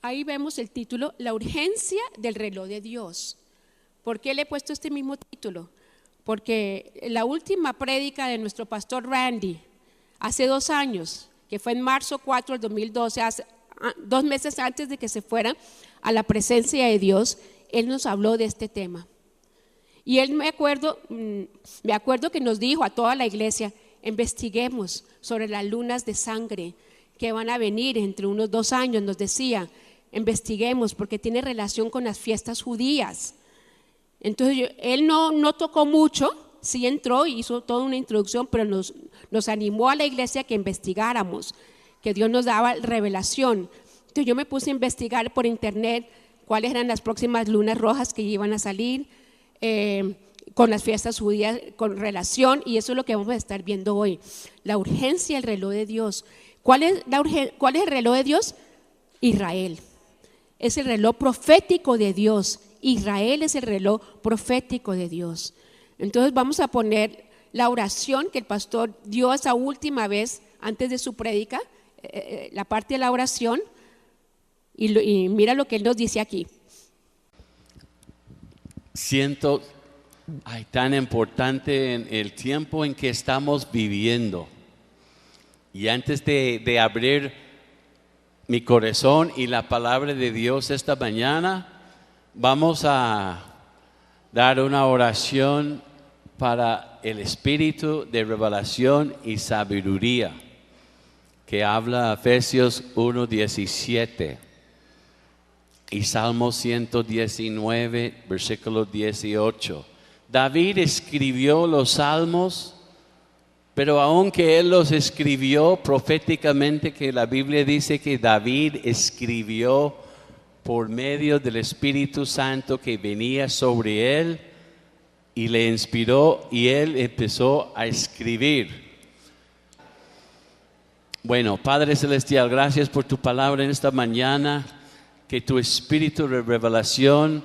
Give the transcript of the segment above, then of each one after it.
ahí vemos el título, La urgencia del reloj de Dios. ¿Por qué le he puesto este mismo título? Porque la última prédica de nuestro pastor Randy, hace 2 años, que fue en marzo 4 del 2012, 2 meses antes de que se fuera a la presencia de Dios, él nos habló de este tema. Y él me acuerdo que nos dijo a toda la iglesia, investiguemos sobre las lunas de sangre que van a venir entre unos 2 años, nos decía, investiguemos porque tiene relación con las fiestas judías. Entonces él no tocó mucho, sí entró y hizo toda una introducción, pero nos animó a la iglesia que investigáramos, que Dios nos daba revelación. Entonces yo me puse a investigar por internet cuáles eran las próximas lunas rojas que iban a salir con las fiestas judías, con relación, y eso es lo que vamos a estar viendo hoy, la urgencia del reloj de Dios. ¿Cuál es el reloj de Dios? Israel. Es el reloj profético de Dios. Israel es el reloj profético de Dios. Entonces vamos a poner la oración que el pastor dio esa última vez antes de su prédica, la parte de la oración, y mira lo que él nos dice aquí. Siento tan importante en el tiempo en que estamos viviendo. Y antes de abrir mi corazón y la palabra de Dios esta mañana, vamos a dar una oración para el espíritu de revelación y sabiduría que habla Efesios 1:17 y Salmo 119, versículo 18. David escribió los salmos, pero aunque él los escribió proféticamente, que la Biblia dice que David escribió por medio del Espíritu Santo que venía sobre él y le inspiró y él empezó a escribir. Bueno, Padre Celestial, gracias por tu palabra en esta mañana, que tu espíritu de revelación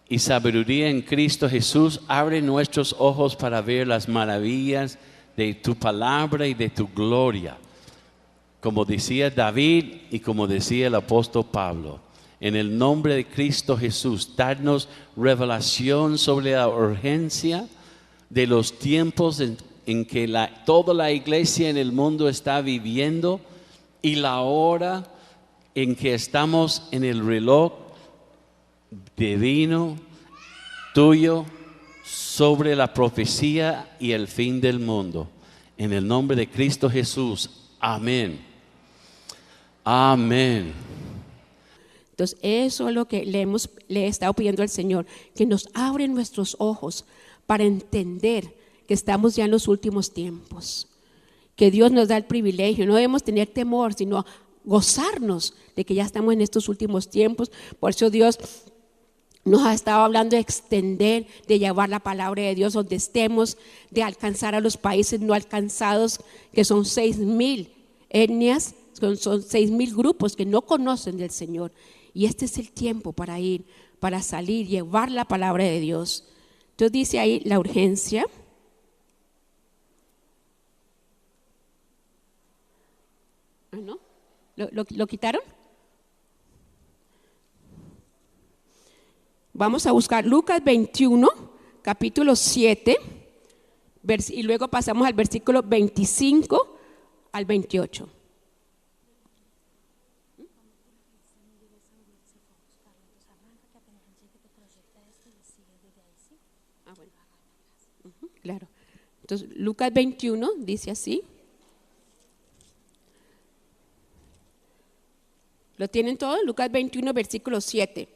y sabiduría en Cristo Jesús abre nuestros ojos para ver las maravillas de tu palabra y de tu gloria, como decía David y como decía el apóstol Pablo. En el nombre de Cristo Jesús, darnos revelación sobre la urgencia de los tiempos en que toda la iglesia en el mundo está viviendo y la hora en que estamos en el reloj divino tuyo sobre la profecía y el fin del mundo. En el nombre de Cristo Jesús. Amén. Amén. Entonces eso es lo que le he estado pidiendo al Señor, que nos abre nuestros ojos para entender que estamos ya en los últimos tiempos, que Dios nos da el privilegio, no debemos tener temor, sino gozarnos de que ya estamos en estos últimos tiempos. Por eso Dios nos ha estado hablando de extender, de llevar la palabra de Dios donde estemos, de alcanzar a los países no alcanzados, que son 6,000 etnias, son 6,000 grupos que no conocen del Señor. Y este es el tiempo para ir, para salir, llevar la palabra de Dios. Entonces dice ahí la urgencia. ¿No? ¿Lo quitaron? Vamos a buscar Lucas 21, capítulo 7, y luego pasamos al versículo 25 al 28. Claro. Entonces, Lucas 21 dice así. ¿Lo tienen todos? Lucas 21, versículo 7.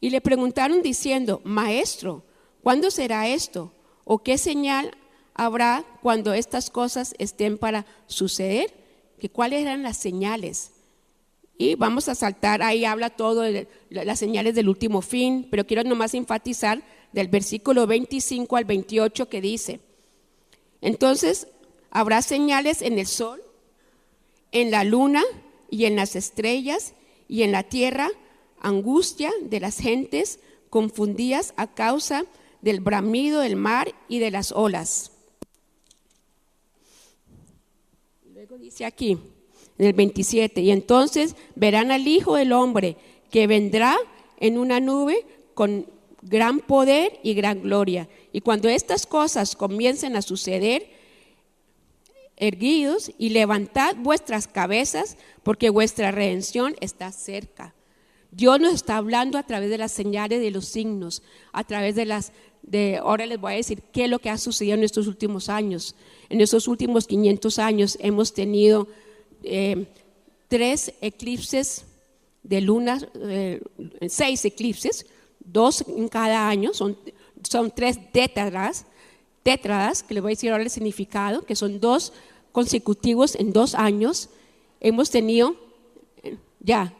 Y le preguntaron diciendo: Maestro, ¿cuándo será esto? ¿O qué señal habrá cuando estas cosas estén para suceder? ¿Que cuáles eran las señales? Y vamos a saltar, ahí habla todo de las señales del último fin, pero quiero nomás enfatizar del versículo 25 al 28 que dice: Entonces habrá señales en el sol, en la luna y en las estrellas, y en la tierra angustia de las gentes confundidas a causa del bramido del mar y de las olas. Luego dice aquí, en el 27, y entonces verán al Hijo del Hombre que vendrá en una nube con gran poder y gran gloria. Y cuando estas cosas comiencen a suceder, erguidos y levantad vuestras cabezas, porque vuestra redención está cerca. Dios nos está hablando a través de las señales, de los signos, a través ahora les voy a decir qué es lo que ha sucedido en estos últimos años. En estos últimos 500 años hemos tenido 3 eclipses de luna, 6 eclipses, 2 en cada año, son 3 tétradas, que les voy a decir ahora el significado, que son 2 consecutivos en 2 años. Hemos tenido, ya.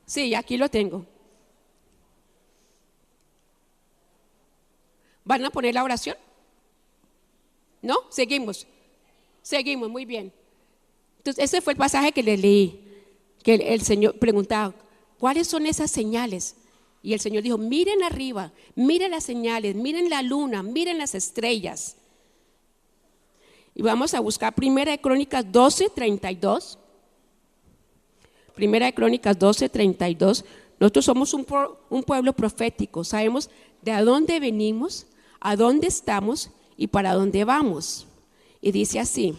Sí, aquí lo tengo. ¿Van a poner la oración? ¿No? Seguimos, muy bien. Entonces, ese fue el pasaje que les leí, que el Señor preguntaba, ¿cuáles son esas señales? Y el Señor dijo, miren arriba, miren las señales, miren la luna, miren las estrellas. Y vamos a buscar 1 Crónicas 12:32. 1 Crónicas 12:32. Nosotros somos un pueblo profético, sabemos de a dónde venimos, a dónde estamos y para dónde vamos. Y dice así,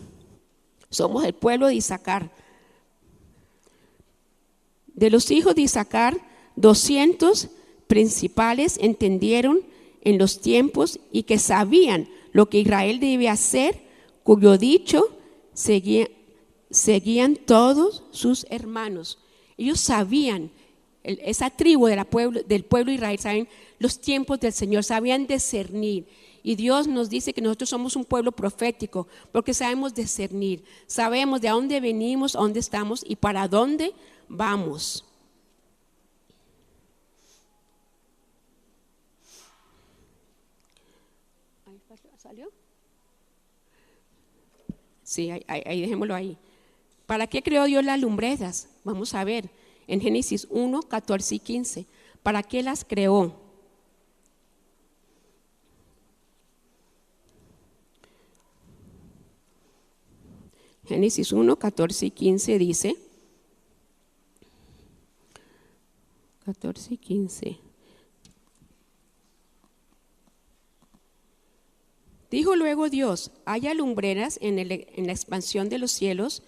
somos el pueblo de Isaacar. De los hijos de Isaacar, 200 principales entendieron en los tiempos y que sabían lo que Israel debía hacer, cuyo dicho seguían todos sus hermanos. Ellos sabían, esa tribu del pueblo de Israel, saben los tiempos del Señor, sabían discernir. Y Dios nos dice que nosotros somos un pueblo profético porque sabemos discernir, sabemos de dónde venimos, a dónde estamos y para dónde vamos. ¿Salió? Sí, ahí dejémoslo ahí. ¿Para qué creó Dios las lumbreras? Vamos a ver en Génesis 1, 14 y 15. ¿Para qué las creó? Génesis 1, 14 y 15 dice, 14 y 15. Dijo luego Dios, haya lumbreras en la expansión de los cielos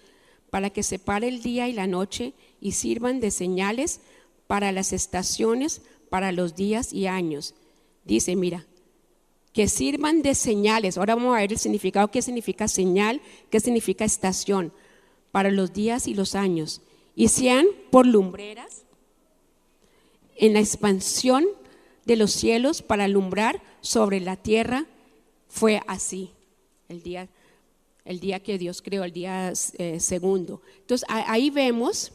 para que separe el día y la noche y sirvan de señales para las estaciones, para los días y años. Dice, mira, que sirvan de señales. Ahora vamos a ver el significado, qué significa señal, qué significa estación, para los días y los años. Y sean por lumbreras en la expansión de los cielos para alumbrar sobre la tierra. Fue así el día que Dios creó, el día segundo. Entonces ahí vemos,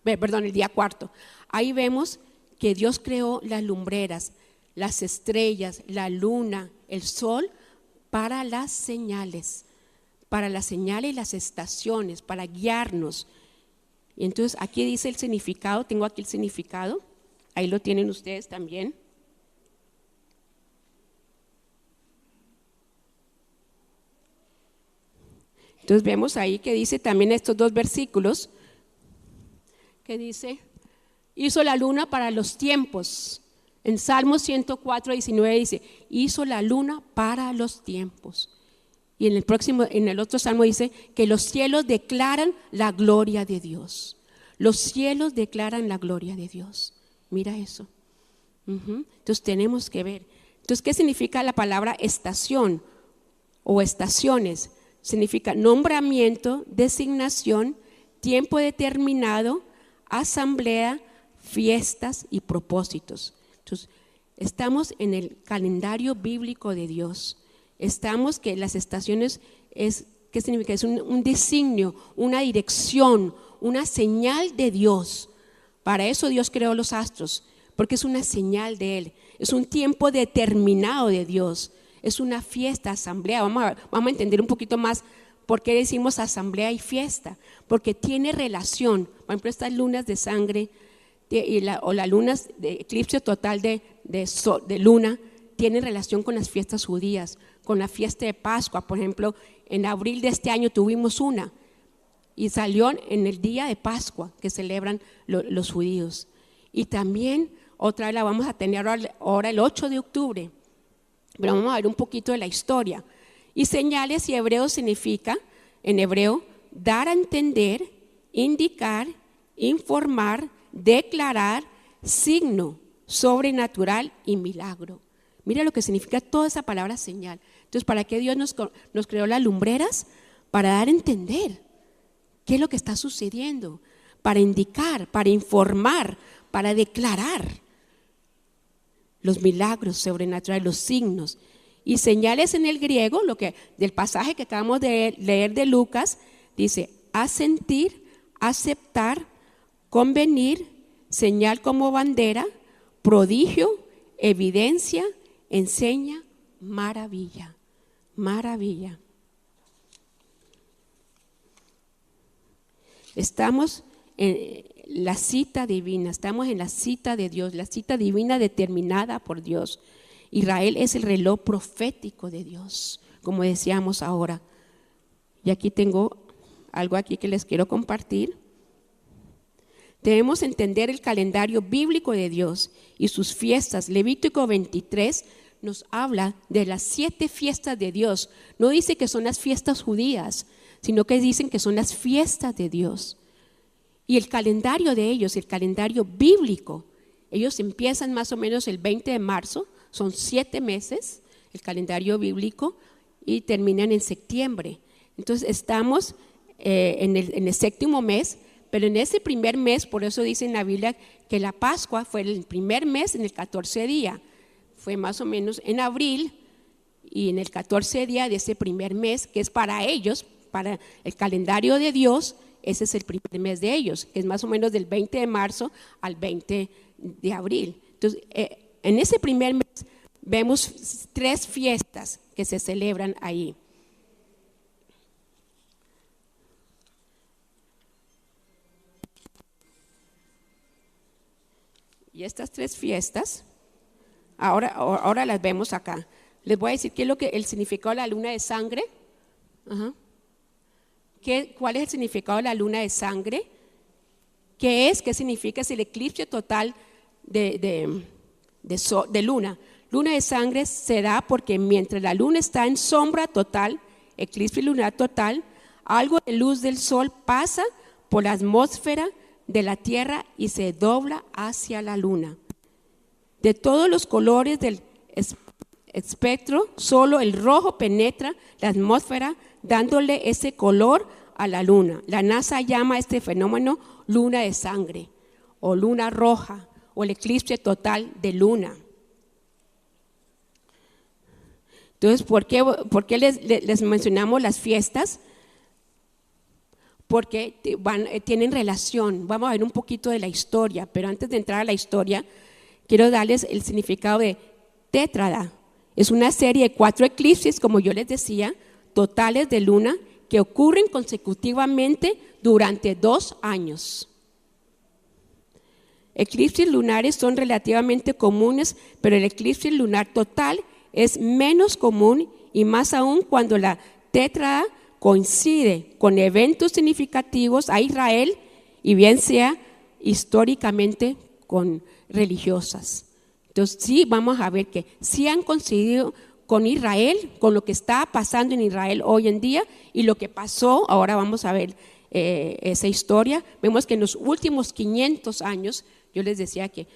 el día cuarto, ahí vemos que Dios creó las lumbreras, las estrellas, la luna, el sol, para las señales y las estaciones, para guiarnos. Y entonces aquí dice el significado, tengo aquí el significado, ahí lo tienen ustedes también. Entonces vemos ahí que dice también estos 2 versículos, que dice, hizo la luna para los tiempos. En Salmo 104, 19 dice, hizo la luna para los tiempos. Y en el otro salmo dice que los cielos declaran la gloria de Dios. Los cielos declaran la gloria de Dios. Mira eso. Entonces tenemos que ver. Entonces, ¿qué significa la palabra estación o estaciones? Significa nombramiento, designación, tiempo determinado, asamblea, fiestas y propósitos. Entonces, estamos en el calendario bíblico de Dios. Estamos que las estaciones ¿qué significa? Es un designio, una dirección, una señal de Dios. Para eso Dios creó los astros, porque es una señal de Él. Es un tiempo determinado de Dios. Es una fiesta, asamblea. Vamos a entender un poquito más por qué decimos asamblea y fiesta. Porque tiene relación. Por ejemplo, estas lunas de sangre o las lunas de eclipse total de luna tienen relación con las fiestas judías, con la fiesta de Pascua. Por ejemplo, en abril de este año tuvimos una y salió en el día de Pascua que celebran los judíos. Y también otra vez la vamos a tener ahora el 8 de octubre. Pero vamos a ver un poquito de la historia. Y señales y hebreo significa, en hebreo, dar a entender, indicar, informar, declarar, signo, sobrenatural y milagro. Mira lo que significa toda esa palabra señal. Entonces, ¿para qué Dios nos creó las lumbreras? Para dar a entender qué es lo que está sucediendo, para indicar, para informar, para declarar los milagros sobrenaturales, los signos. Y señales en el griego, del pasaje que acabamos de leer de Lucas, dice asentir, aceptar, convenir, señal como bandera, prodigio, evidencia, enseña, maravilla, maravilla. Estamos en la cita divina, estamos en la cita de Dios, la cita divina determinada por Dios. Israel es el reloj profético de Dios, como decíamos ahora. Y aquí tengo algo aquí que les quiero compartir. Debemos entender el calendario bíblico de Dios y sus fiestas. Levítico 23 nos habla de las 7 fiestas de Dios. No dice que son las fiestas judías, sino que dicen que son las fiestas de Dios. Y el calendario de ellos, el calendario bíblico, ellos empiezan más o menos el 20 de marzo, son 7 meses, el calendario bíblico, y terminan en septiembre. Entonces estamos en el séptimo mes, pero en ese primer mes, por eso dice en la Biblia que la Pascua fue el primer mes en el 14 día. Fue más o menos en abril y en el 14 día de ese primer mes, que es para ellos, para el calendario de Dios, ese es el primer mes de ellos, que es más o menos del 20 de marzo al 20 de abril. Entonces, en ese primer mes vemos 3 fiestas que se celebran ahí. Y estas 3 fiestas, ahora las vemos acá. Les voy a decir qué es el significado de la luna de sangre. Ajá. ¿Cuál es el significado de la luna de sangre? ¿Qué significa? Es el eclipse total de luna. Luna de sangre se da porque mientras la luna está en sombra total, eclipse lunar total, algo de luz del sol pasa por la atmósfera de la tierra y se dobla hacia la luna. De todos los colores del espectro, solo el rojo penetra la atmósfera, dándole ese color a la luna. La NASA llama a este fenómeno luna de sangre o luna roja o el eclipse total de luna. Entonces, ¿por qué les mencionamos las fiestas? Porque tienen relación. Vamos a ver un poquito de la historia, pero antes de entrar a la historia, quiero darles el significado de tétrada. Es una serie de 4 eclipses, como yo les decía, totales de luna que ocurren consecutivamente durante 2 años. Eclipses lunares son relativamente comunes, pero el eclipse lunar total es menos común y más aún cuando la tétrada coincide con eventos significativos a Israel y bien sea históricamente con religiosas. Entonces sí, vamos a ver que sí han coincidido con Israel, con lo que está pasando en Israel hoy en día y lo que pasó. Ahora vamos a ver esa historia. Vemos que en los últimos 500 años, yo les decía que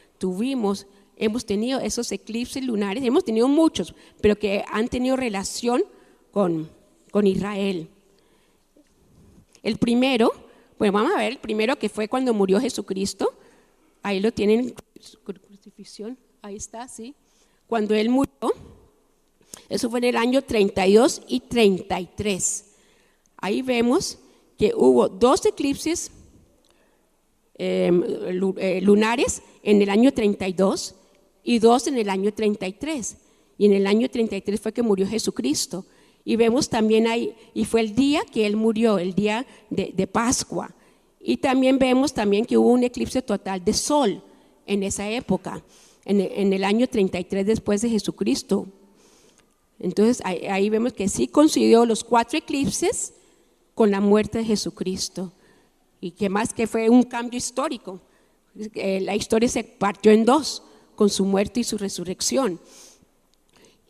hemos tenido esos eclipses lunares, hemos tenido muchos, pero que han tenido relación con Israel. El primero, pues vamos a ver, el primero que fue cuando murió Jesucristo, ahí lo tienen, crucifixión, ahí está, sí, cuando Él murió, eso fue en el año 32 y 33. Ahí vemos que hubo 2 eclipses lunares en el año 32 y 2 en el año 33. Y en el año 33 fue que murió Jesucristo. Y vemos también ahí, y fue el día que Él murió, el día de Pascua. Y también vemos también que hubo un eclipse total de sol en esa época. en el año 33 después de Jesucristo. Entonces ahí vemos que sí coincidió los 4 eclipses con la muerte de Jesucristo, y que más que fue un cambio histórico. La historia se partió en 2 con su muerte y su resurrección.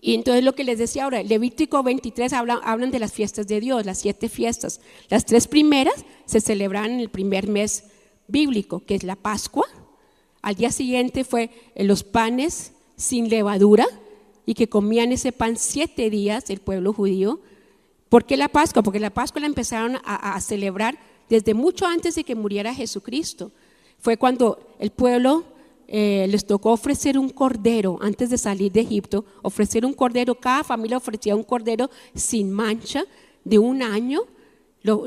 Y entonces lo que les decía ahora, Levítico 23 hablan de las fiestas de Dios, las 7 fiestas. Las 3 primeras se celebran en el primer mes bíblico, que es la Pascua. Al día siguiente fue los panes sin levadura, y que comían ese pan 7 días el pueblo judío. ¿Por qué la Pascua? Porque la Pascua la empezaron a celebrar desde mucho antes de que muriera Jesucristo. Fue cuando el pueblo les tocó ofrecer un cordero antes de salir de Egipto, ofrecer un cordero. Cada familia ofrecía un cordero sin mancha de 1 año,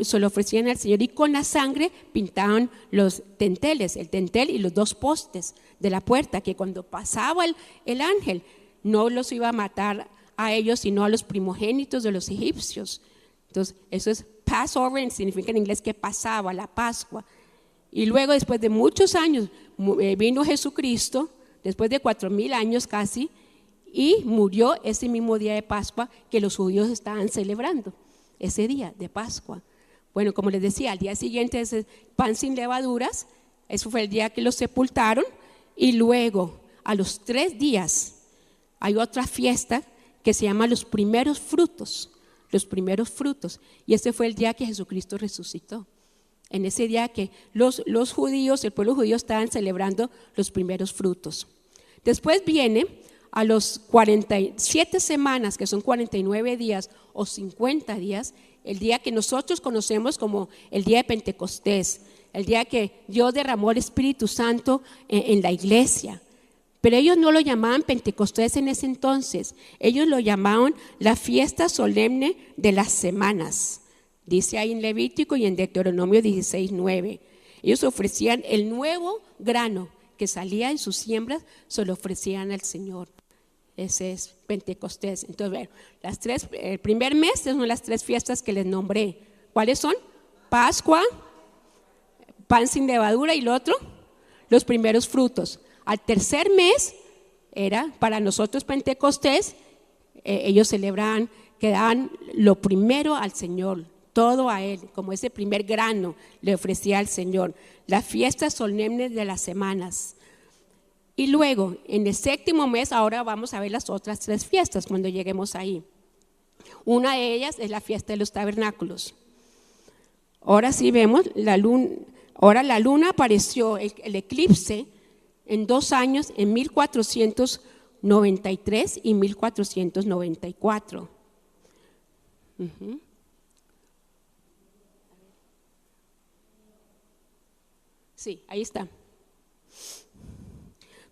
se lo ofrecían al Señor, y con la sangre pintaban los dinteles, el dintel y los 2 postes de la puerta, que cuando pasaba el ángel no los iba a matar a ellos, sino a los primogénitos de los egipcios. Entonces eso es Passover, significa en inglés que pasaba, la Pascua. Y luego, después de muchos años, vino Jesucristo, después de 4,000 años casi, y murió ese mismo día de Pascua que los judíos estaban celebrando, ese día de Pascua. Bueno, como les decía, al día siguiente ese pan sin levaduras, eso fue el día que los sepultaron, y luego a los 3 días hay otra fiesta que se llama los primeros frutos, y ese fue el día que Jesucristo resucitó. En ese día que los judíos, el pueblo judío, estaban celebrando los primeros frutos. Después viene a los 47 semanas, que son 49 días o 50 días, el día que nosotros conocemos como el día de Pentecostés, el día que Dios derramó el Espíritu Santo en la iglesia. Pero ellos no lo llamaban Pentecostés en ese entonces, ellos lo llamaban la fiesta solemne de las semanas. Dice ahí en Levítico y en Deuteronomio 16:9. Ellos ofrecían el nuevo grano que salía en sus siembras, se lo ofrecían al Señor. Ese es Pentecostés. Entonces, bueno, el primer mes son las 3 fiestas que les nombré. ¿Cuáles son? Pascua, pan sin levadura, y lo otro, los primeros frutos. Al tercer mes era para nosotros Pentecostés. Ellos celebraban que daban lo primero al Señor, todo a Él, como ese primer grano le ofrecía al Señor. La fiesta solemne de las semanas. Y luego, en el 7º mes, ahora vamos a ver las otras 3 fiestas cuando lleguemos ahí. Una de ellas es la fiesta de los tabernáculos. Ahora sí vemos la luna. Ahora la luna apareció, el eclipse, en 2 años, en 1493 y 1494. Sí, ahí está.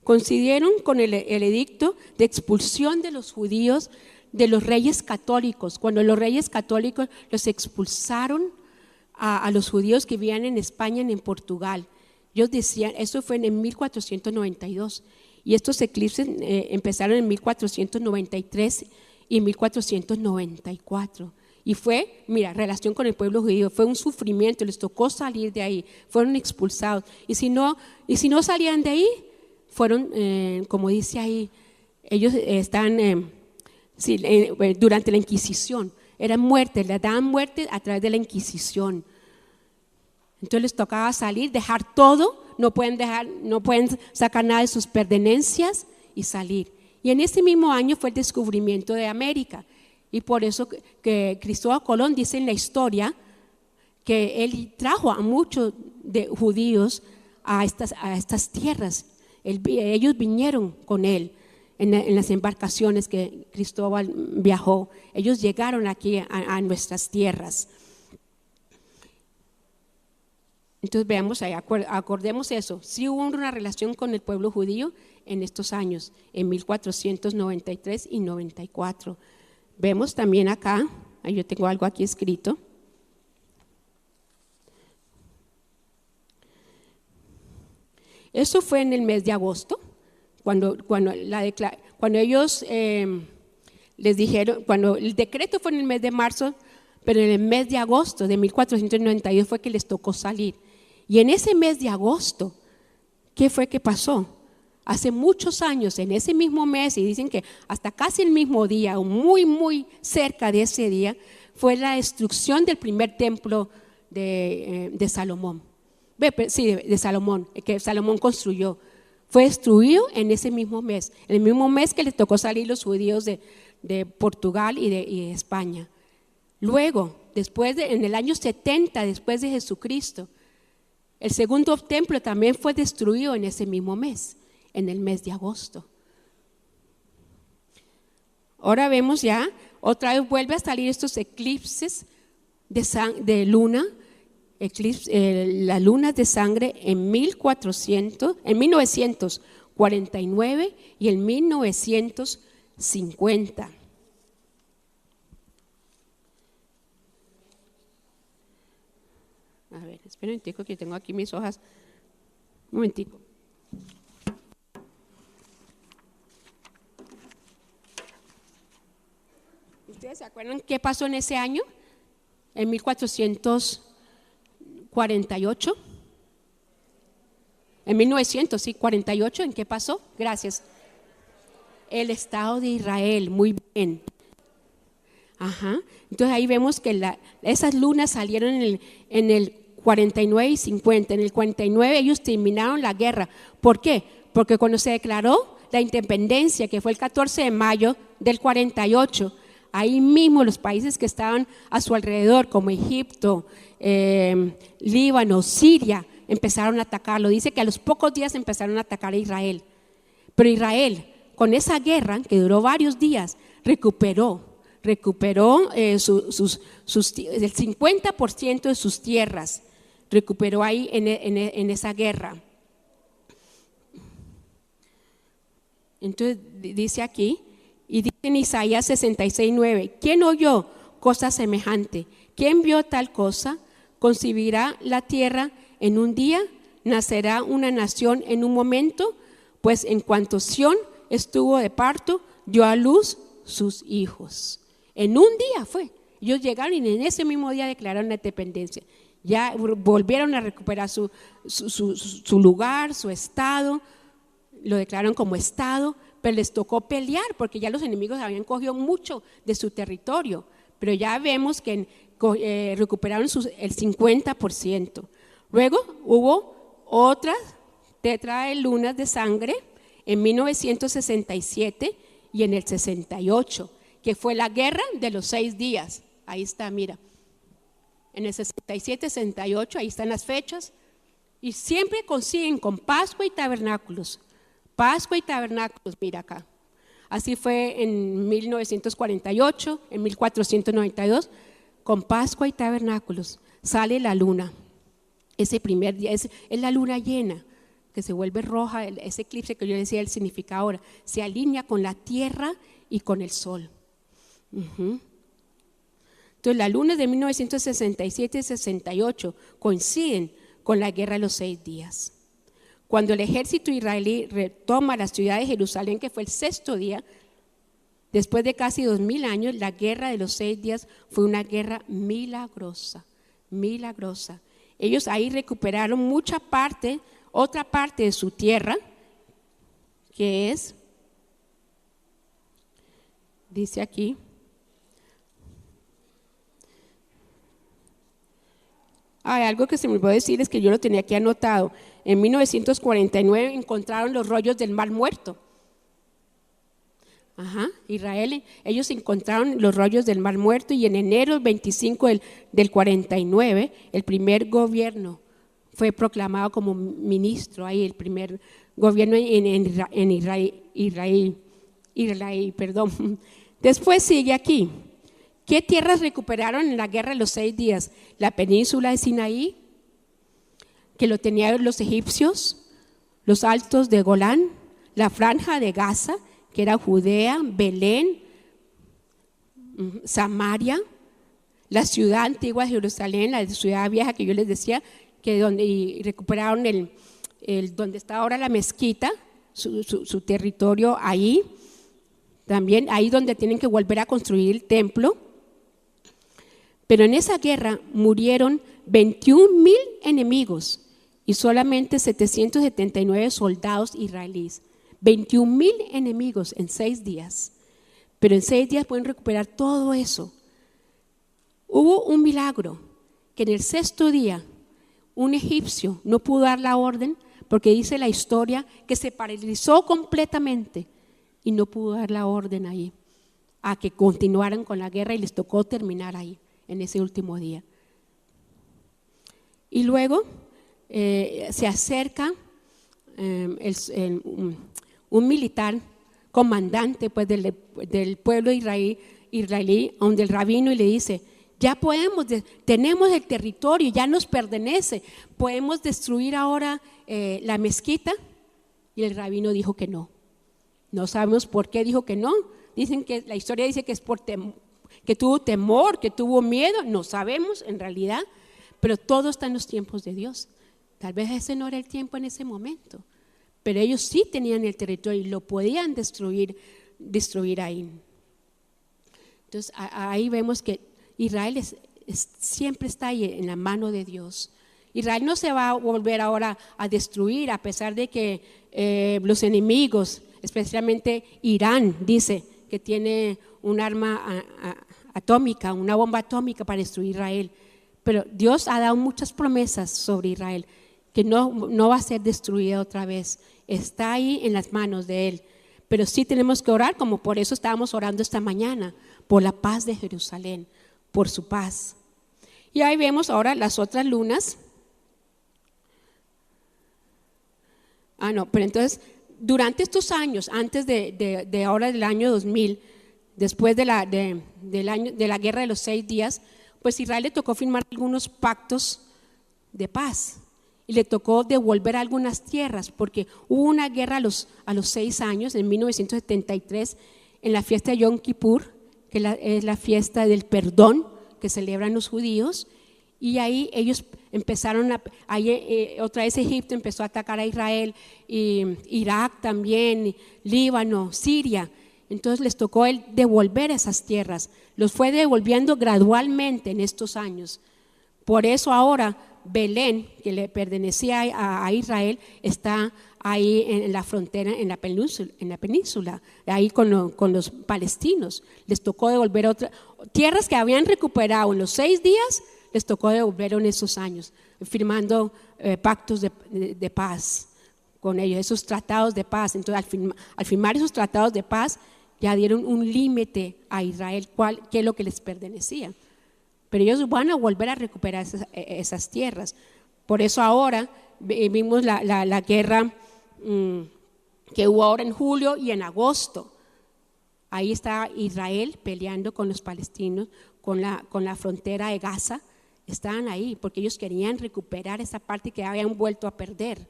Coincidieron con el edicto de expulsión de los judíos de los reyes católicos, cuando los reyes católicos los expulsaron a los judíos que vivían en España y en Portugal. Ellos decían, eso fue en 1492, y estos eclipses empezaron en 1493 y 1494. Y fue, mira, relación con el pueblo judío, fue un sufrimiento, les tocó salir de ahí, fueron expulsados. Y si no salían de ahí, fueron, como dice ahí, ellos están, durante la Inquisición, eran muertes, les daban muerte a través de la Inquisición. Entonces les tocaba salir, dejar todo, no pueden sacar nada de sus pertenencias y salir. Y en ese mismo año fue el descubrimiento de América. Y por eso que Cristóbal Colón dice en la historia que él trajo a muchos de judíos a estas tierras. Ellos vinieron con él en las embarcaciones que Cristóbal viajó. Ellos llegaron aquí a nuestras tierras. Entonces veamos ahí, acordemos eso. Sí hubo una relación con el pueblo judío en estos años, en 1493 y 94. Vemos también acá, yo tengo algo aquí escrito. Eso fue en el mes de agosto, cuando ellos les dijeron, cuando el decreto fue en el mes de marzo, pero en el mes de agosto de 1492 fue que les tocó salir. Y en ese mes de agosto, ¿qué fue que pasó? hace muchos años, en ese mismo mes, y dicen que hasta casi el mismo día, o muy, muy cerca de ese día, fue la destrucción del primer templo de Salomón. Sí, de Salomón, que Salomón construyó. Fue destruido en ese mismo mes, en el mismo mes que les tocó salir los judíos de Portugal y de España. Luego, en el año 70 después de Jesucristo, el segundo templo también fue destruido en ese mismo mes, en el mes de agosto. Ahora vemos ya, otra vez vuelve a salir estos eclipses de luna, las lunas de sangre en 1949 y en 1950. A ver, espera un momentico que tengo aquí mis hojas. Un momentico. ¿Ustedes se acuerdan qué pasó en ese año? En 1448. En 1948, ¿en qué pasó? Gracias. El Estado de Israel, muy bien. Ajá. Entonces ahí vemos que esas lunas salieron en el 49 y 50. En el 49 ellos terminaron la guerra. ¿Por qué? Porque cuando se declaró la independencia, que fue el 14 de mayo del 48, ahí mismo los países que estaban a su alrededor, como Egipto, Líbano, Siria, empezaron a atacarlo. Dice que a los pocos días empezaron a atacar a Israel. Pero Israel, con esa guerra que duró varios días, recuperó el 50% de sus tierras, recuperó ahí en esa guerra. Entonces dice aquí, y dice en Isaías 66:9, ¿quién oyó cosa semejante? ¿Quién vio tal cosa? ¿Concebirá la tierra en un día? ¿Nacerá una nación en un momento? Pues en cuanto Sión estuvo de parto, dio a luz sus hijos. En un día fue. Ellos llegaron y en ese mismo día declararon la independencia. Ya volvieron a recuperar su lugar, su estado, lo declararon como estado, pero les tocó pelear porque ya los enemigos habían cogido mucho de su territorio. Pero ya vemos que recuperaron el 50%. Luego hubo otras tetralunas de sangre en 1967 y en el 68, que fue la guerra de los 6 días. Ahí está, mira. En el 67, 68, ahí están las fechas. Y siempre consiguen con Pascua y tabernáculos. Pascua y tabernáculos, mira acá. Así fue en 1948, en 1492, con Pascua y tabernáculos. Sale la luna. Ese primer día es la luna llena, que se vuelve roja, ese eclipse que yo decía el significado ahora, se alinea con la tierra y con el sol. Entonces las lunas de 1967 y 68 coinciden con la guerra de los 6 días. Cuando el ejército israelí retoma la ciudad de Jerusalén, que fue el 6º día, después de casi 2000 años, la guerra de los 6 días fue una guerra milagrosa, milagrosa. Ellos ahí recuperaron otra parte de su tierra, que es, dice aquí, algo que se me olvidó decir es que yo lo tenía aquí anotado. En 1949 encontraron los rollos del Mar Muerto. Israel, ellos encontraron los rollos del Mar Muerto y en enero 25 del 49 el primer gobierno fue proclamado como ministro, ahí el primer gobierno en Israel, perdón. Después sigue aquí. ¿Qué tierras recuperaron en la guerra de los 6 días? La península de Sinaí, que lo tenían los egipcios, los altos de Golán, la franja de Gaza, que era Judea, Belén, Samaria, la ciudad antigua de Jerusalén, la ciudad vieja que yo les decía, y recuperaron donde está ahora la mezquita, su territorio ahí, también ahí donde tienen que volver a construir el templo. Pero en esa guerra murieron 21,000 enemigos y solamente 779 soldados israelíes. 21,000 enemigos en 6 días. Pero en 6 días pueden recuperar todo eso. Hubo un milagro, que en el 6º día un egipcio no pudo dar la orden, porque dice la historia que se paralizó completamente y no pudo dar la orden ahí a que continuaran con la guerra, y les tocó terminar ahí en ese último día. Y luego se acerca un militar comandante pues, del pueblo israelí, donde el rabino, y le dice: ya tenemos el territorio, ya nos pertenece, podemos destruir ahora la mezquita. Y el rabino dijo que no. No sabemos por qué dijo que no. Dicen que la historia dice que es que tuvo temor, que tuvo miedo, no sabemos en realidad, pero todo está en los tiempos de Dios. Tal vez ese no era el tiempo en ese momento, pero ellos sí tenían el territorio y lo podían destruir ahí. Entonces ahí vemos que Israel siempre está ahí en la mano de Dios. Israel no se va a volver ahora a destruir, a pesar de que los enemigos, especialmente Irán, dice que tiene un arma atómica, una bomba atómica para destruir Israel. Pero Dios ha dado muchas promesas sobre Israel, que no va a ser destruida otra vez. Está ahí en las manos de Él. Pero sí tenemos que orar, como por eso estábamos orando esta mañana, por la paz de Jerusalén, por su paz. Y ahí vemos ahora las otras lunas. Pero entonces, durante estos años, antes de ahora del año 2000, después de la guerra de los 6 días, pues Israel le tocó firmar algunos pactos de paz y le tocó devolver algunas tierras, porque hubo una guerra a los 6 años, en 1973, en la fiesta de Yom Kippur, que es la fiesta del perdón que celebran los judíos, y ahí ellos empezaron otra vez Egipto empezó a atacar a Israel, y Irak también, Líbano, Siria. Entonces les tocó él devolver esas tierras, los fue devolviendo gradualmente en estos años. Por eso ahora Belén, que le pertenecía a Israel, está ahí en la frontera, en la península, ahí con los palestinos. Les tocó devolver otras tierras que habían recuperado en los 6 días, les tocó devolver en esos años, firmando pactos de paz con ellos, esos tratados de paz. Entonces al firmar esos tratados de paz ya dieron un límite a Israel, qué es lo que les pertenecía. Pero ellos van a volver a recuperar esas tierras. Por eso ahora vimos la guerra que hubo ahora en julio y en agosto. Ahí está Israel peleando con los palestinos, con la frontera de Gaza. Estaban ahí porque ellos querían recuperar esa parte que habían vuelto a perder.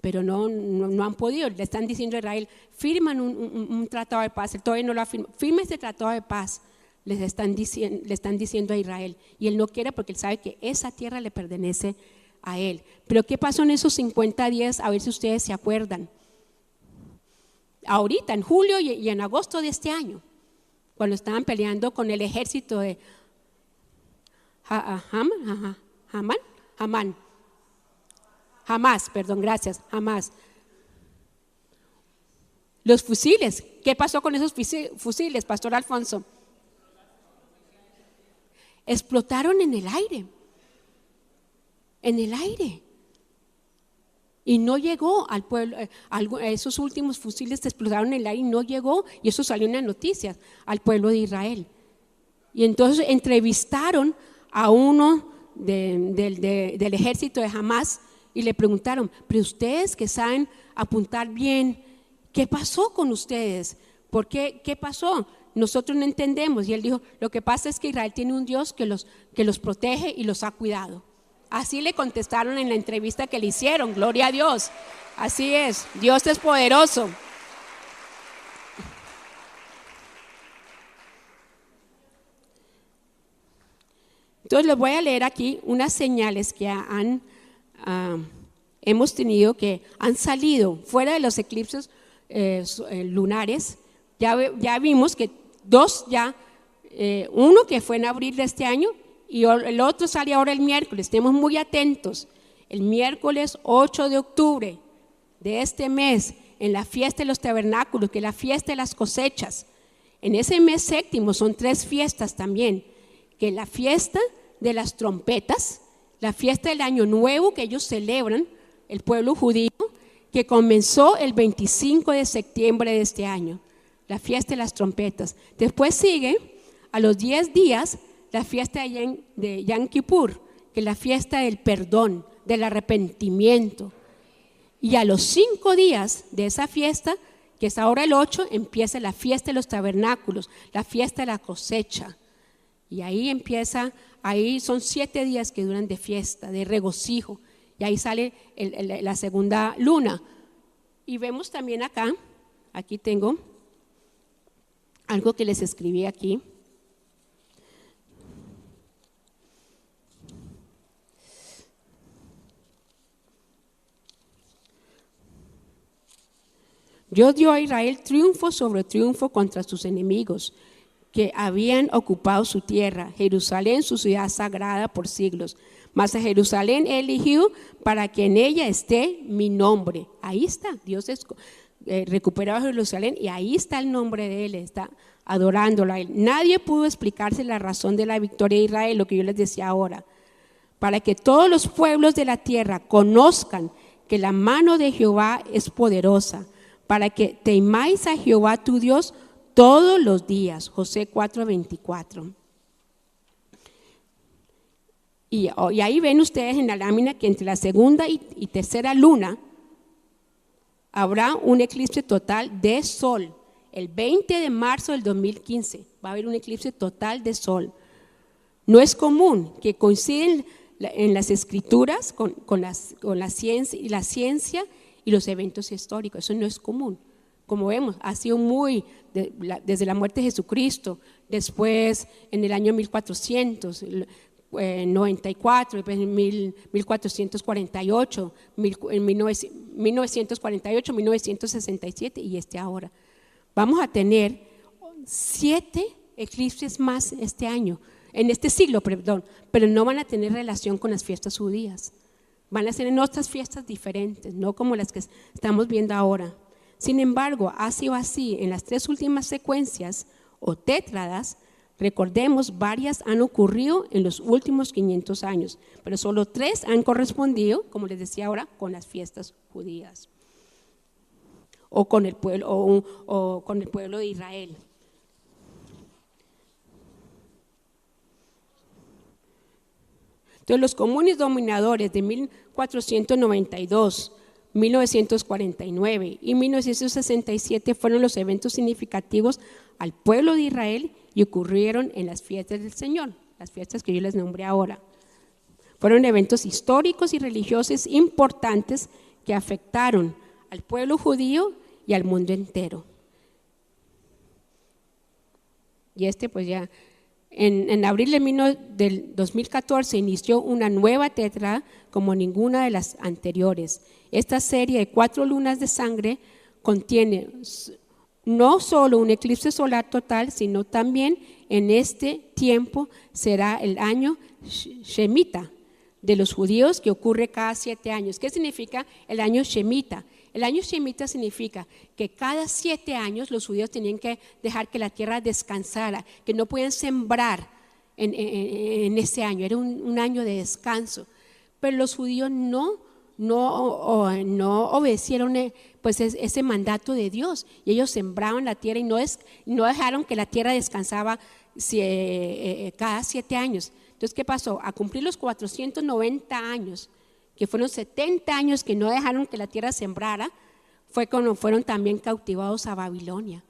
Pero no han podido. Le están diciendo a Israel: firman un tratado de paz. Él todavía no lo ha firmado. Firma este tratado de paz. Le están diciendo a Israel. Y él no quiere, porque él sabe que esa tierra le pertenece a él. Pero ¿qué pasó en esos 50 días? A ver si ustedes se acuerdan. Ahorita, en julio y en agosto de este año, cuando estaban peleando con el ejército de Hamás, perdón, gracias, Hamás. Los fusiles, ¿qué pasó con esos fusiles, Pastor Alfonso? Explotaron en el aire. Y no llegó al pueblo, esos últimos fusiles explotaron en el aire y no llegó, y eso salió en las noticias, al pueblo de Israel. Y entonces entrevistaron a uno del ejército de Hamás y le preguntaron: pero ustedes que saben apuntar bien, ¿qué pasó con ustedes? ¿Por qué? ¿Qué pasó? Nosotros no entendemos. Y él dijo: lo que pasa es que Israel tiene un Dios que los protege y los ha cuidado. Así le contestaron en la entrevista que le hicieron. Gloria a Dios. Así es, Dios es poderoso. Entonces les voy a leer aquí unas señales que hemos tenido, que han salido fuera de los eclipses lunares. Ya vimos que 2 uno que fue en abril de este año y el otro sale ahora el miércoles. Estemos muy atentos. El miércoles 8 de octubre de este mes en la fiesta de los tabernáculos, que es la fiesta de las cosechas. En ese mes séptimo son 3 fiestas también, que es la fiesta de las trompetas, la fiesta del año nuevo que ellos celebran, el pueblo judío, que comenzó el 25 de septiembre de este año, la fiesta de las trompetas. Después sigue, a los 10 días, la fiesta de Yom Kippur, que es la fiesta del perdón, del arrepentimiento. Y a los 5 días de esa fiesta, que es ahora el 8, empieza la fiesta de los tabernáculos, la fiesta de la cosecha. Y ahí empieza, ahí son 7 días que duran de fiesta, de regocijo. Y ahí sale la segunda luna. Y vemos también acá, aquí tengo algo que les escribí aquí. Dios dio a Israel triunfo sobre triunfo contra sus enemigos que habían ocupado su tierra, Jerusalén, su ciudad sagrada por siglos. Mas a Jerusalén he elegido para que en ella esté mi nombre. Ahí está, Dios recuperó a Jerusalén y ahí está el nombre de él, está adorándolo a él. Nadie pudo explicarse la razón de la victoria de Israel, lo que yo les decía ahora. Para que todos los pueblos de la tierra conozcan que la mano de Jehová es poderosa, para que temáis a Jehová tu Dios todos los días. Josué 4:24. Y ahí ven ustedes en la lámina que entre la segunda y tercera luna habrá un eclipse total de sol. El 20 de marzo del 2015 va a haber un eclipse total de sol. No es común que coinciden en las escrituras con la ciencia y los eventos históricos. Eso no es común. Como vemos, ha sido desde la muerte de Jesucristo, después en el año 1494, después en 1448, en 1948, 1967 y ahora. Vamos a tener 7 eclipses más este año, en este siglo, perdón, pero no van a tener relación con las fiestas judías. Van a ser en otras fiestas diferentes, no como las que estamos viendo ahora. Sin embargo, ha sido así en las 3 últimas secuencias o tétradas. Recordemos, varias han ocurrido en los últimos 500 años, pero solo 3 han correspondido, como les decía ahora, con las fiestas judías o con el pueblo, o con el pueblo de Israel. Entonces, los comunes dominadores de 1492, 1949 y 1967 fueron los eventos significativos al pueblo de Israel y ocurrieron en las fiestas del Señor, las fiestas que yo les nombré ahora. Fueron eventos históricos y religiosos importantes que afectaron al pueblo judío y al mundo entero. Y pues ya, en abril del 2014 inició una nueva tetrada como ninguna de las anteriores. Esta serie de 4 lunas de sangre contiene no solo un eclipse solar total, sino también en este tiempo será el año Shemitah de los judíos, que ocurre cada 7 años. ¿Qué significa el año Shemitah? El año Shemitah significa que cada 7 años los judíos tenían que dejar que la tierra descansara, que no podían sembrar en ese año, era un año de descanso. Pero los judíos no obedecieron pues ese mandato de Dios, y ellos sembraban la tierra y no dejaron que la tierra descansaba cada 7 años. Entonces, ¿qué pasó? A cumplir los 490 años, que fueron 70 años que no dejaron que la tierra sembrara, fue cuando fueron también cautivados a Babilonia.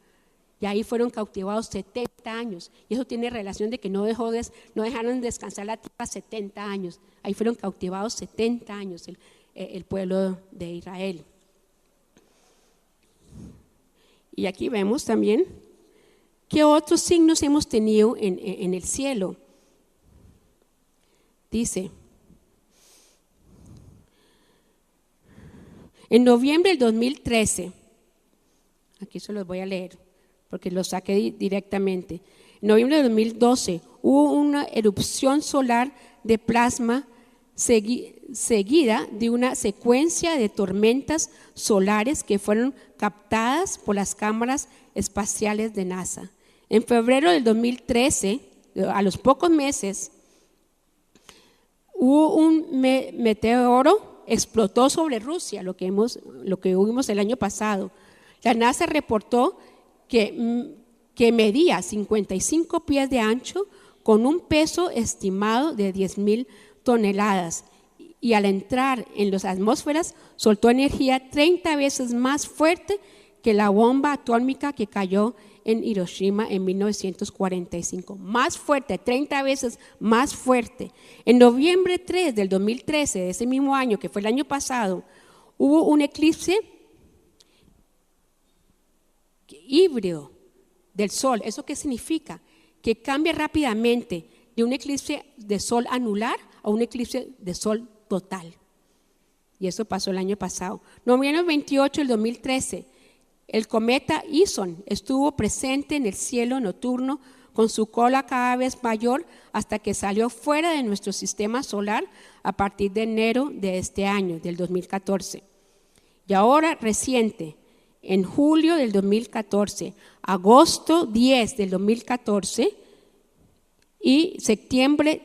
Y ahí fueron cautivados 70 años. Y eso tiene relación de que no dejaron descansar la tierra 70 años. Ahí fueron cautivados 70 años el pueblo de Israel. Y aquí vemos también qué otros signos hemos tenido en el cielo. Dice, en noviembre del 2013, aquí se los voy a leer porque los saqué directamente. En noviembre del 2012 hubo una erupción solar de plasma seguida de una secuencia de tormentas solares que fueron captadas por las cámaras espaciales de NASA. En febrero del 2013, a los pocos meses, hubo un meteoro, explotó sobre Rusia, lo que vimos el año pasado. La NASA reportó que medía 55 pies de ancho con un peso estimado de 10,000 toneladas y al entrar en las atmósferas soltó energía 30 veces más fuerte que la bomba atómica que cayó en Hiroshima en 1945. Más fuerte, 30 veces más fuerte. En noviembre 3 del 2013, de ese mismo año, que fue el año pasado, hubo un eclipse híbrido del Sol. ¿Eso qué significa? Que cambia rápidamente de un eclipse de Sol anular a un eclipse de Sol total. Y eso pasó el año pasado. Noviembre 28 del 2013, el cometa Ison estuvo presente en el cielo nocturno con su cola cada vez mayor hasta que salió fuera de nuestro sistema solar a partir de enero de este año, del 2014. Y ahora reciente, en julio del 2014, agosto 10 del 2014 y septiembre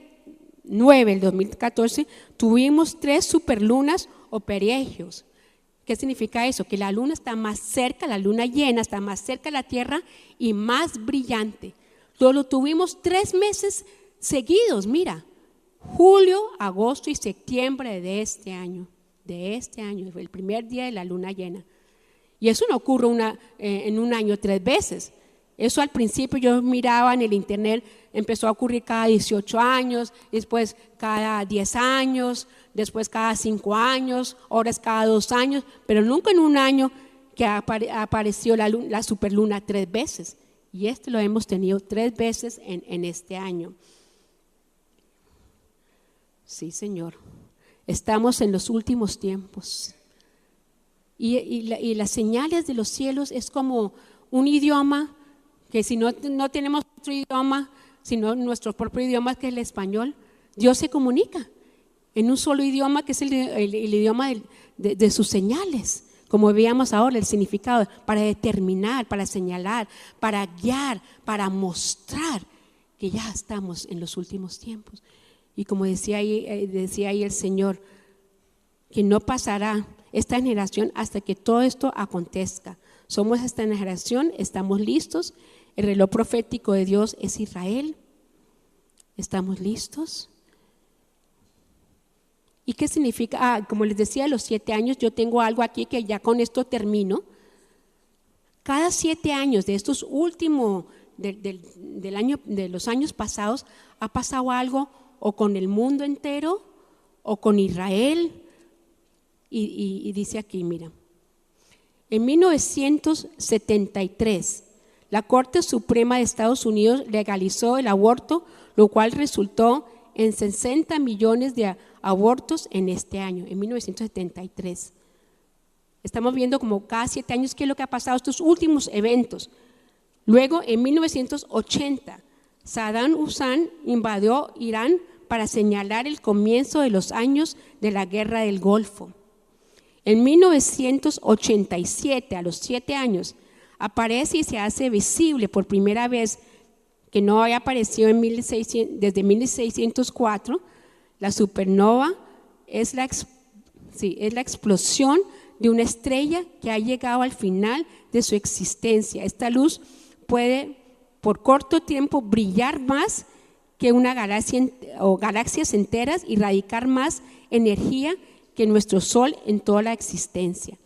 9 del 2014, tuvimos 3 superlunas o perihelio. ¿Qué significa eso? Que la luna está más cerca, la luna llena está más cerca de la Tierra y más brillante. Lo tuvimos 3 meses seguidos, mira, julio, agosto y septiembre de este año, el primer día de la luna llena. Y eso no ocurre en un año 3 veces. Eso al principio yo miraba en el internet, empezó a ocurrir cada 18 años, después cada 10 años, después cada 5 años, ahora es cada 2 años, pero nunca en un año que apareció la superluna 3 veces. Y lo hemos tenido 3 veces en este año. Sí, Señor. Estamos en los últimos tiempos. Y las señales de los cielos es como un idioma que si no tenemos otro idioma, sino nuestro propio idioma que es el español, Dios se comunica en un solo idioma que es el idioma de sus señales, como veíamos ahora el significado, para determinar, para señalar, para guiar, para mostrar que ya estamos en los últimos tiempos. Y como decía ahí el Señor, que no pasará esta generación hasta que todo esto acontezca. Somos esta generación, estamos listos. El reloj profético de Dios es Israel. ¿Estamos listos? ¿Y qué significa? Como les decía, los 7 años, yo tengo algo aquí que ya con esto termino. Cada 7 años de estos últimos, de los años pasados, ha pasado algo o con el mundo entero o con Israel. Y dice aquí, mira, en 1973, la Corte Suprema de Estados Unidos legalizó el aborto, lo cual resultó en 60 millones de abortos en este año, en 1973. Estamos viendo como cada 7 años qué es lo que ha pasado, estos últimos eventos. Luego, en 1980, Saddam Hussein invadió Irán para señalar el comienzo de los años de la Guerra del Golfo. En 1987, a los 7 años, aparece y se hace visible por primera vez, que no había aparecido desde 1604, la supernova es la explosión de una estrella que ha llegado al final de su existencia. Esta luz puede por corto tiempo brillar más que una galaxia o galaxias enteras y radicar más energía que nuestro Sol en toda la existencia.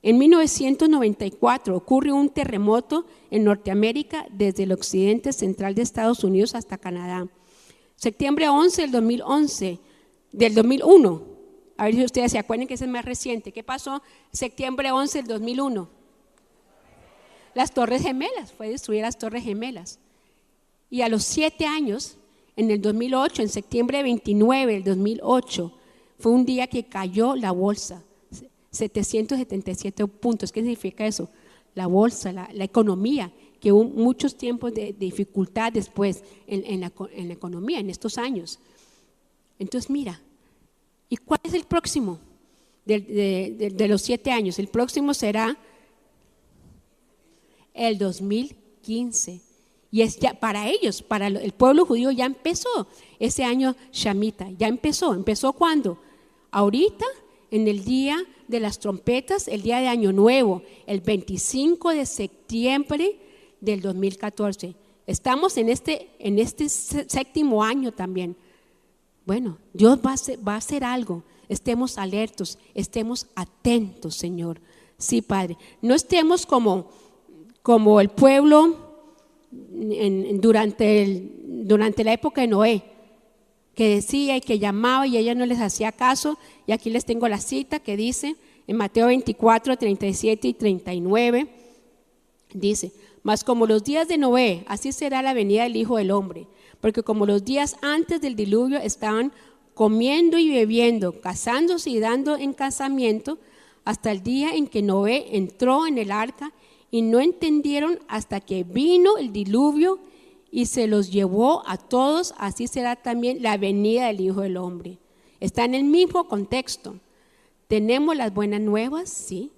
En 1994 ocurre un terremoto en Norteamérica desde el occidente central de Estados Unidos hasta Canadá. Septiembre 11 del 2001. A ver si ustedes se acuerdan que ese es más reciente. ¿Qué pasó septiembre 11 del 2001? Las Torres Gemelas, fue destruir las Torres Gemelas. Y a los 7 años, en el 2008, en septiembre 29 del 2008, fue un día que cayó la bolsa, 777 puntos. ¿Qué significa eso? La bolsa, la economía, que hubo muchos tiempos de dificultad después en la economía, en estos años. Entonces mira, ¿Y cuál es el próximo de los 7 años? El próximo será el 2015. Y es ya para ellos, para el pueblo judío ya empezó ese año Shemitah. Ya empezó. ¿Empezó cuándo? Ahorita, en el día de las trompetas, el día de Año Nuevo, el 25 de septiembre del 2014. Estamos en este séptimo año también. Bueno, Dios va a hacer algo. Estemos alertos, estemos atentos, Señor. Sí, Padre. No estemos como el pueblo durante la época de Noé, que decía y que llamaba y ella no les hacía caso. Y aquí les tengo la cita que dice en Mateo 24, 37 y 39. Dice: mas como los días de Noé, así será la venida del Hijo del Hombre. Porque como los días antes del diluvio estaban comiendo y bebiendo, casándose y dando en casamiento, hasta el día en que Noé entró en el arca, y no entendieron hasta que vino el diluvio y se los llevó a todos. Así será también la venida del Hijo del Hombre. Está en el mismo contexto. Tenemos las buenas nuevas, sí.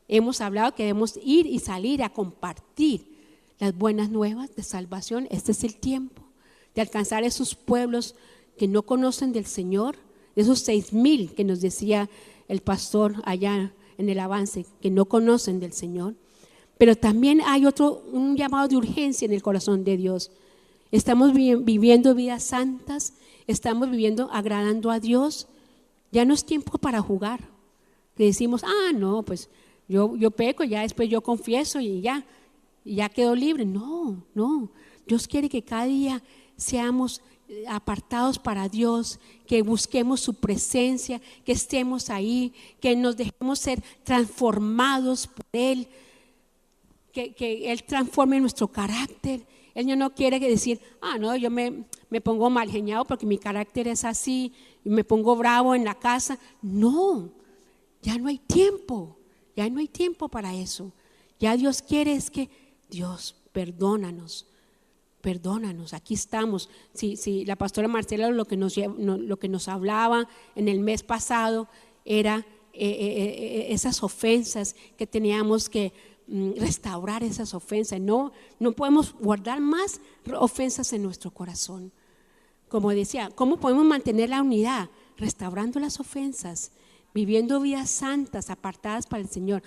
Hemos hablado que debemos ir y salir a compartir las buenas nuevas de salvación. Este es el tiempo de alcanzar esos pueblos que no conocen del Señor, esos 6,000 que nos decía el pastor allá en el avance, que no conocen del Señor. Pero también hay un llamado de urgencia en el corazón de Dios. Estamos viviendo vidas santas, estamos viviendo agradando a Dios. Ya no es tiempo para jugar. Que decimos, no, pues yo peco, ya después yo confieso y ya quedo libre. No. Dios quiere que cada día seamos apartados para Dios, que busquemos su presencia, que estemos ahí, que nos dejemos ser transformados por Él, que Él transforme nuestro carácter. Él no quiere decir, no, yo me pongo mal geniado porque mi carácter es así y me pongo bravo en la casa. No, ya no hay tiempo para eso. Ya Dios quiere es que, Dios, perdónanos, aquí estamos. Si la pastora Marcela lo que nos hablaba en el mes pasado era esas ofensas que teníamos que restaurar, esas ofensas. No podemos guardar más ofensas en nuestro corazón. Como decía, ¿cómo podemos mantener la unidad? Restaurando las ofensas, viviendo vidas santas, apartadas para el Señor.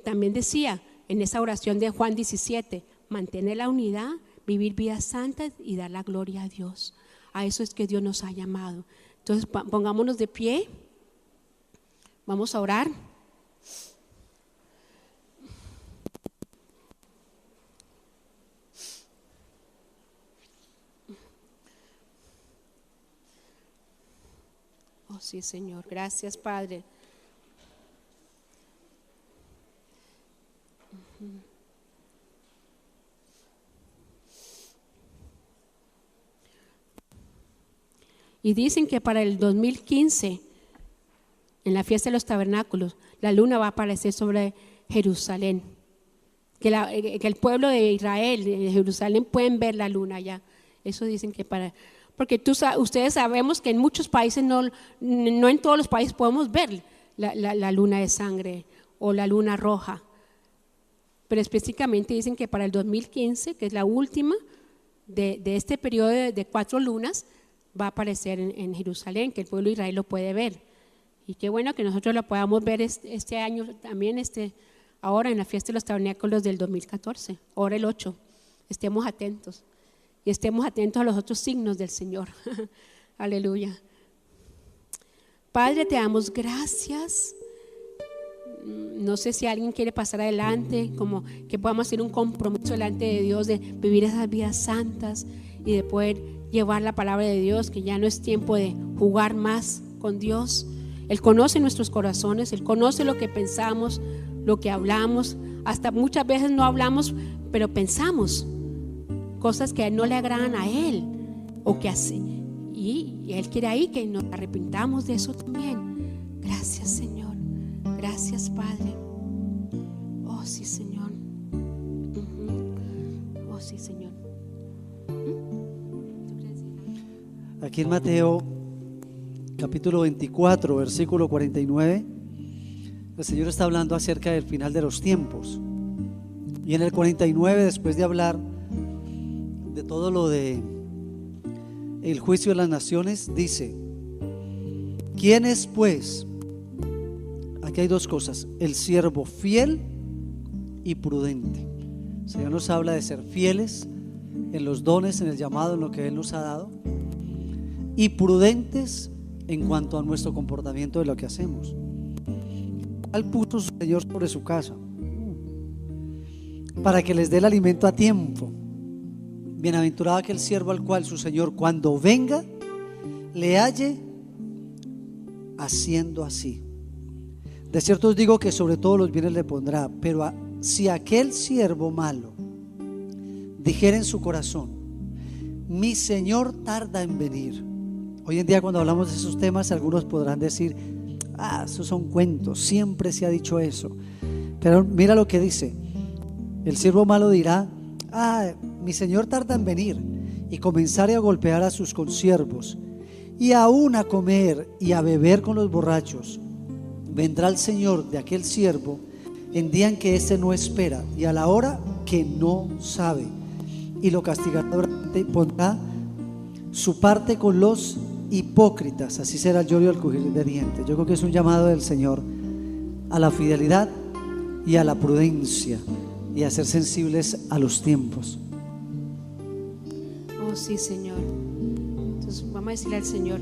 También decía en esa oración de Juan 17, mantener la unidad, vivir vidas santas y dar la gloria a Dios. A eso es que Dios nos ha llamado. Entonces pongámonos de pie, vamos a orar. Oh sí, Señor, gracias, Padre. Y dicen que para el 2015, en la fiesta de los tabernáculos, la luna va a aparecer sobre Jerusalén. Que el pueblo de Israel, de Jerusalén, pueden ver la luna ya. Eso dicen que porque ustedes sabemos que en muchos países, no en todos los países podemos ver la luna de sangre o la luna roja. Pero específicamente dicen que para el 2015, que es la última de este periodo de 4 lunas, va a aparecer en Jerusalén, que el pueblo de Israel lo puede ver. Y qué bueno que nosotros lo podamos ver este año también, ahora en la fiesta de los tabernáculos del 2014, ahora el 8. Estemos atentos y estemos atentos a los otros signos del Señor. Aleluya. Padre, te damos gracias. No sé si alguien quiere pasar adelante, como que podamos hacer un compromiso delante de Dios de vivir esas vidas santas y de poder llevar la palabra de Dios, que ya no es tiempo de jugar más con Dios. Él conoce nuestros corazones, Él conoce lo que pensamos, lo que hablamos. Hasta muchas veces no hablamos, pero pensamos cosas que no le agradan a Él o que hace. Y Él quiere ahí que nos arrepintamos de eso también. Gracias, Señor. Gracias, Padre. Oh, sí, Señor. Oh, sí, Señor. Aquí en Mateo capítulo 24, versículo 49, el Señor está hablando acerca del final de los tiempos. Y en el 49, después de hablar de todo lo de el juicio de las naciones, dice: ¿quién es pues? Aquí hay dos cosas: el siervo fiel y prudente. El Señor nos habla de ser fieles en los dones, en el llamado, en lo que Él nos ha dado, y prudentes en cuanto a nuestro comportamiento de lo que hacemos. Al puso su Señor sobre su casa para que les dé el alimento a tiempo. Bienaventurado aquel siervo al cual su Señor, cuando venga, le halle haciendo así. De cierto os digo que sobre todos los bienes le pondrá. Pero si aquel siervo malo dijera en su corazón: mi Señor tarda en venir. Hoy en día, cuando hablamos de esos temas, algunos podrán decir: esos son cuentos, siempre se ha dicho eso. Pero mira lo que dice: el siervo malo dirá: mi Señor tarda en venir, y comenzaré a golpear a sus consiervos, y aún a comer y a beber con los borrachos. Vendrá el Señor de aquel siervo en día en que éste no espera, y a la hora que no sabe, y lo castigará duramente, y pondrá su parte con los hipócritas. Así será el lloro y el crujir de dientes. Yo creo que es un llamado del Señor a la fidelidad y a la prudencia, y a ser sensibles a los tiempos. Oh sí, Señor. Entonces vamos a decirle al Señor: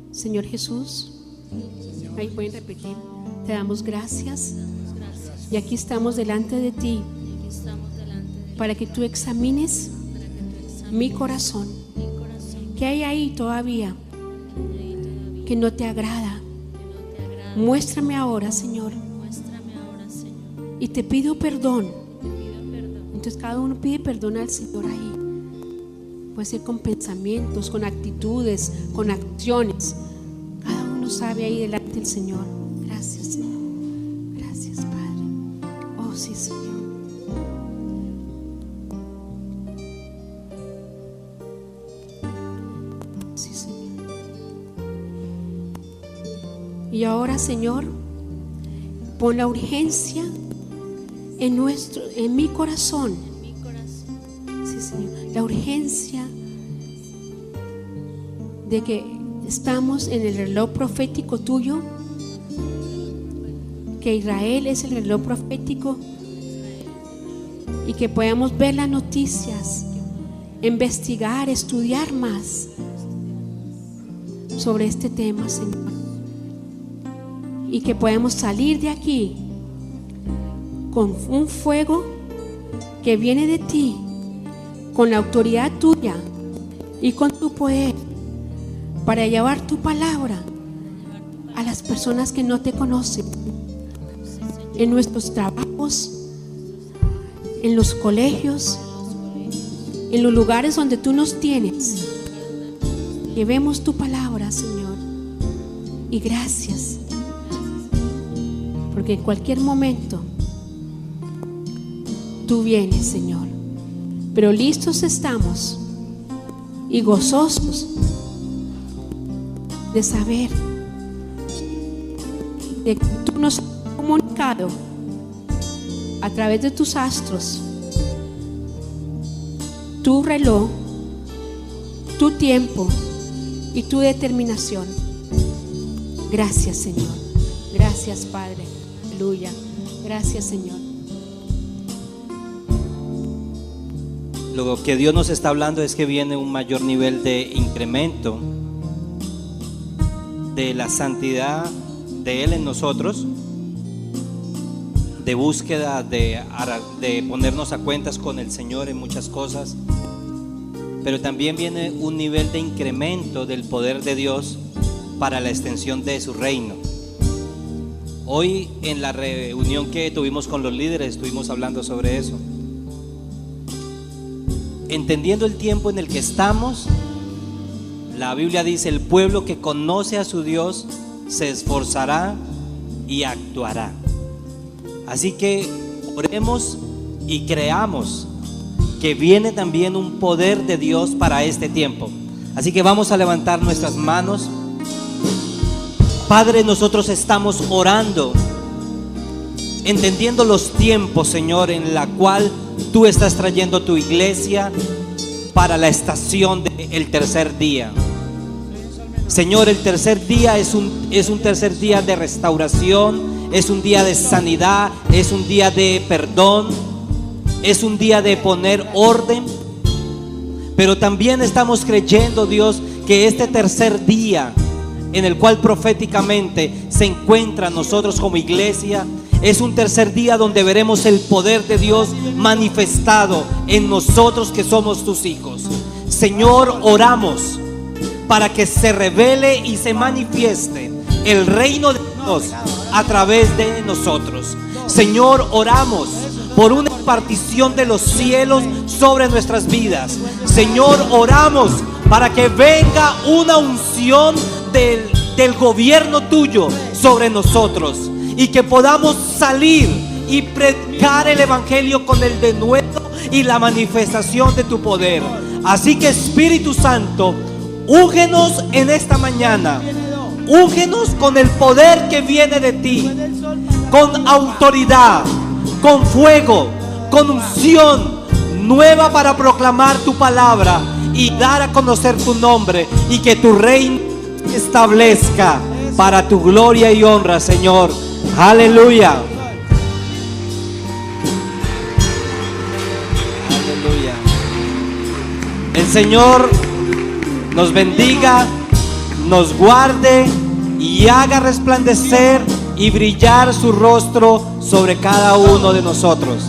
Señor Jesús, ahí pueden repetir: te damos gracias, y aquí estamos delante de ti para que tú examines mi corazón. ¿Qué hay ahí todavía que no te agrada? Muéstrame ahora, Señor. Y te pido perdón. Entonces cada uno pide perdón al Señor ahí. Puede ser con pensamientos, con actitudes, con acciones. Cada uno sabe ahí delante del Señor. Gracias, Señor. Gracias, Padre. Oh sí, Señor. Sí, Señor. Y ahora, Señor, pon la urgencia en mi corazón. Sí, Señor. La urgencia de que estamos en el reloj profético tuyo, que Israel es el reloj profético, y que podamos ver las noticias, investigar, estudiar más sobre este tema, Señor, y que podamos salir de aquí con un fuego que viene de ti, con la autoridad tuya y con tu poder, para llevar tu palabra a las personas que no te conocen, en nuestros trabajos, en los colegios, en los lugares donde tú nos tienes. Llevemos tu palabra, Señor. Y gracias, porque en cualquier momento tú vienes, Señor. Pero listos estamos y gozosos de saber de que tú nos has comunicado a través de tus astros tu reloj, tu tiempo y tu determinación. Gracias, Señor. Gracias, Padre. Aleluya. Gracias, Señor. Lo que Dios nos está hablando es que viene un mayor nivel de incremento de la santidad de Él en nosotros, de búsqueda de ponernos a cuentas con el Señor en muchas cosas, pero también viene un nivel de incremento del poder de Dios para la extensión de su reino. Hoy en la reunión que tuvimos con los líderes estuvimos hablando sobre eso. Entendiendo el tiempo en el que estamos, la Biblia dice: el pueblo que conoce a su Dios se esforzará y actuará. Así que oremos y creamos que viene también un poder de Dios para este tiempo. Así que vamos a levantar nuestras manos Padre, nosotros estamos orando, entendiendo los tiempos, Señor, en la cual tú estás trayendo tu iglesia para la estación del tercer día. Señor, el tercer día es un tercer día de restauración, es un día de sanidad, es un día de perdón, es un día de poner orden. Pero también estamos creyendo, Dios, que este tercer día en el cual proféticamente se encuentra nosotros como iglesia, es un tercer día donde veremos el poder de Dios manifestado en nosotros que somos tus hijos. Señor, oramos para que se revele y se manifieste el reino de Dios a través de nosotros. Señor, oramos por una impartición de los cielos sobre nuestras vidas. Señor, oramos para que venga una unción del gobierno tuyo sobre nosotros y que podamos salir y predicar el evangelio con el denuedo y la manifestación de tu poder. Así que, Espíritu Santo, úngenos en esta mañana, úngenos con el poder que viene de ti, con autoridad, con fuego, con unción nueva para proclamar tu palabra y dar a conocer tu nombre, y que tu reino establezca para tu gloria y honra, Señor. Aleluya. Aleluya. El Señor nos bendiga, nos guarde y haga resplandecer y brillar su rostro sobre cada uno de nosotros.